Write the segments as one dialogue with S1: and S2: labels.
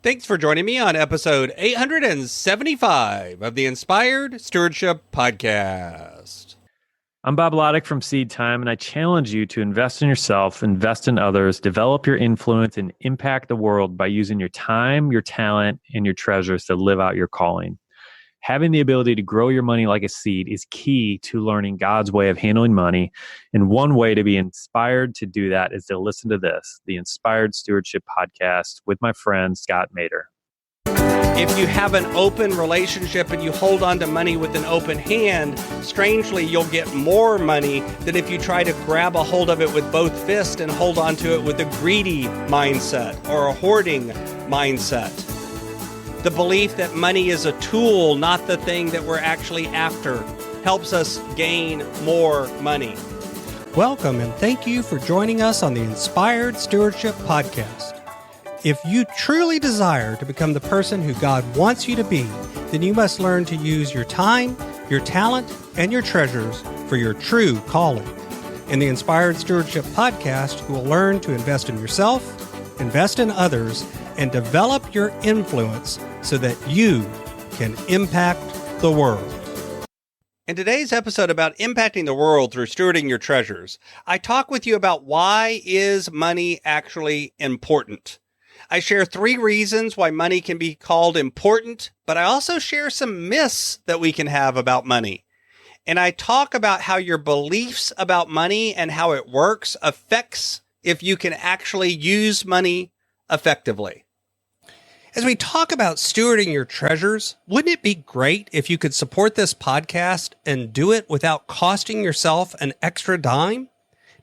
S1: Thanks for joining me on episode 875 of the Inspired Stewardship Podcast.
S2: I'm Bob Loddick from Seed Time, and I challenge you to invest in yourself, invest in others, develop your influence, and impact the world by using your time, your talent, and your treasures to live out your calling. Having the ability to grow your money like a seed is key to learning God's way of handling money. And one way to be inspired to do that is to listen to this, the Inspired Stewardship Podcast with my friend, Scott Mater.
S1: If you have an open relationship and you hold on to money with an open hand, strangely, you'll get more money than if you try to grab a hold of it with both fists and hold on to it with a greedy mindset or a hoarding mindset. The belief that money is a tool, not the thing that we're actually after, helps us gain more money.
S3: Welcome and thank you for joining us on the Inspired Stewardship Podcast. If you truly desire to become the person who God wants you to be, then you must learn to use your time, your talent, and your treasures for your true calling. In the Inspired Stewardship Podcast, you will learn to invest in yourself, invest in others, and develop your influence so that you can impact the world.
S1: In today's episode about impacting the world through stewarding your treasures, I talk with you about why is money actually important. I share 3 reasons why money can be called important, but I also share some myths that we can have about money. And I talk about how your beliefs about money and how it works affects if you can actually use money effectively. As we talk about stewarding your treasures, wouldn't it be great if you could support this podcast and do it without costing yourself an extra dime?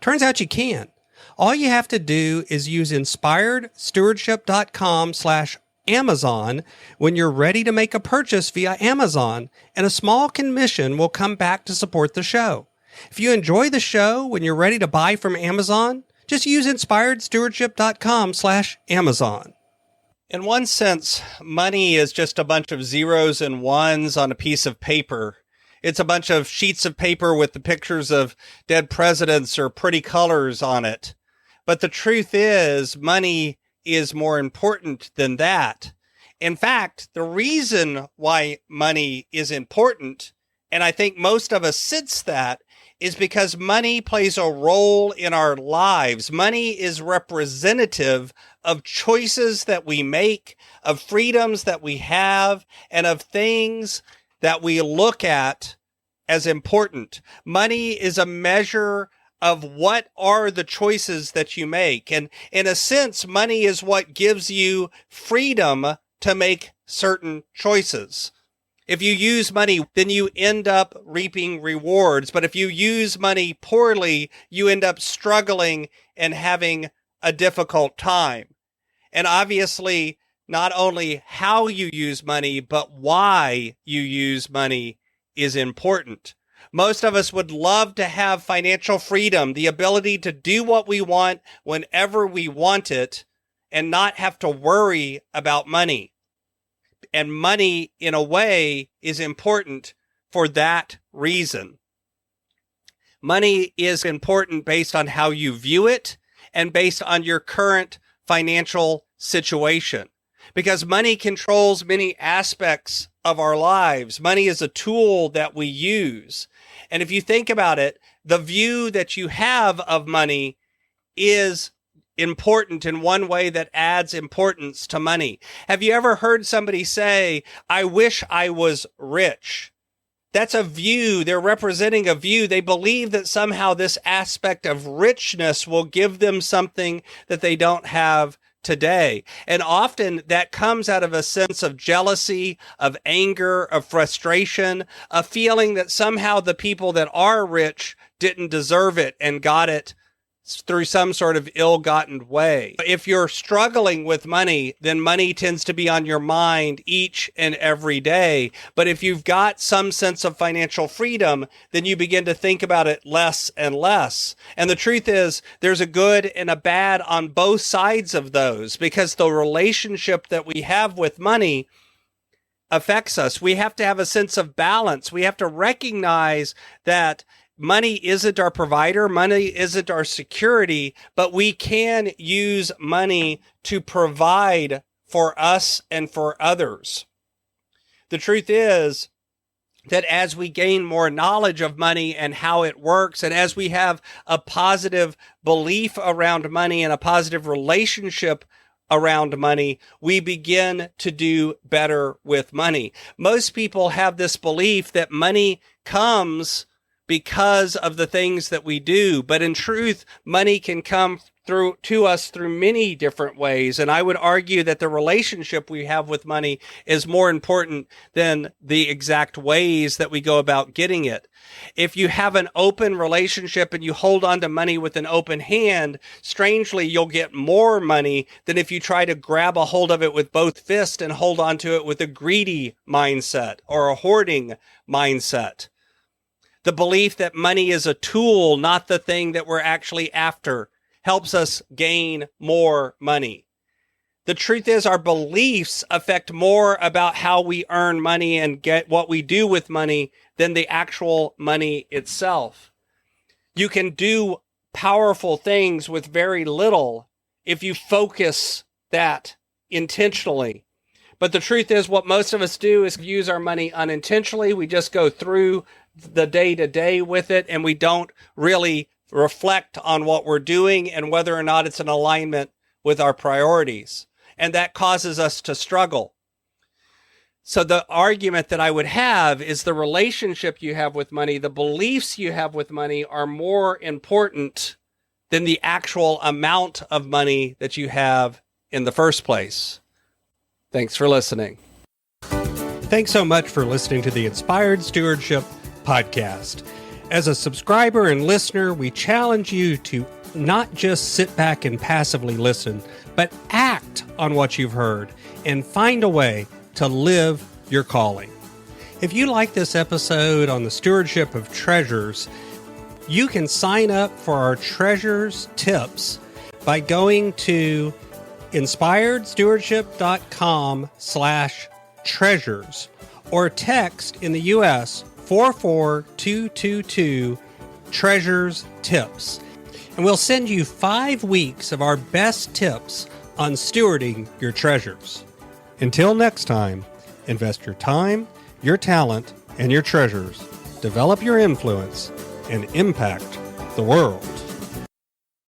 S1: Turns out you can. All you have to do is use inspiredstewardship.com/Amazon when you're ready to make a purchase via Amazon, and a small commission will come back to support the show. If you enjoy the show when you're ready to buy from Amazon, just use inspiredstewardship.com/Amazon. In one sense, money is just a bunch of zeros and ones on a piece of paper. It's a bunch of sheets of paper with the pictures of dead presidents or pretty colors on it. But the truth is, money is more important than that. In fact, the reason why money is important, and I think most of us sense that, is because money plays a role in our lives. Money is representative of choices that we make, of freedoms that we have, and of things that we look at as important. Money is a measure of what are the choices that you make. And in a sense, money is what gives you freedom to make certain choices. If you use money, then you end up reaping rewards. But if you use money poorly, you end up struggling and having a difficult time. And obviously, not only how you use money, but why you use money is important. Most of us would love to have financial freedom, the ability to do what we want whenever we want it, and not have to worry about money. And money, in a way, is important for that reason. Money is important based on how you view it and based on your current financial situation. Because money controls many aspects of our lives. Money is a tool that we use. And if you think about it, the view that you have of money is important in one way that adds importance to money. Have you ever heard somebody say, "I wish I was rich"? That's a view. They're representing a view. They believe that somehow this aspect of richness will give them something that they don't have today. And often that comes out of a sense of jealousy, of anger, of frustration, a feeling that somehow the people that are rich didn't deserve it and got it through some sort of ill-gotten way. If you're struggling with money, then money tends to be on your mind each and every day. But if you've got some sense of financial freedom, then you begin to think about it less and less. And the truth is, there's a good and a bad on both sides of those, because the relationship that we have with money affects us. We have to have a sense of balance. We have to recognize that money isn't our provider. Money isn't our security, but we can use money to provide for us and for others. The truth is that as we gain more knowledge of money and how it works, and as we have a positive belief around money and a positive relationship around money, we begin to do better with money. Most people have this belief that money comes because of the things that we do, but in truth, money can come to us through many different ways. And I would argue that the relationship we have with money is more important than the exact ways that we go about getting it. If you have an open relationship and you hold on to money with an open hand, strangely, you'll get more money than if you try to grab a hold of it with both fists and hold on to it with a greedy mindset or a hoarding mindset. The belief that money is a tool, not the thing that we're actually after, helps us gain more money. The truth is our beliefs affect more about how we earn money and get what we do with money than the actual money itself. You can do powerful things with very little if you focus that intentionally. But the truth is what most of us do is use our money unintentionally. We just go through the day-to-day with it, and we don't really reflect on what we're doing and whether or not it's in alignment with our priorities. And that causes us to struggle. So the argument that I would have is the relationship you have with money, the beliefs you have with money are more important than the actual amount of money that you have in the first place. Thanks for listening.
S3: Thanks so much for listening to the Inspired Stewardship podcast. As a subscriber and listener, we challenge you to not just sit back and passively listen, but act on what you've heard and find a way to live your calling. If you like this episode on the stewardship of treasures, you can sign up for our treasures tips by going to inspiredstewardship.com/treasures or text in the U.S. 44222 treasures tips. And we'll send you 5 weeks of our best tips on stewarding your treasures. Until next time, invest your time, your talent, and your treasures. Develop your influence and impact the world.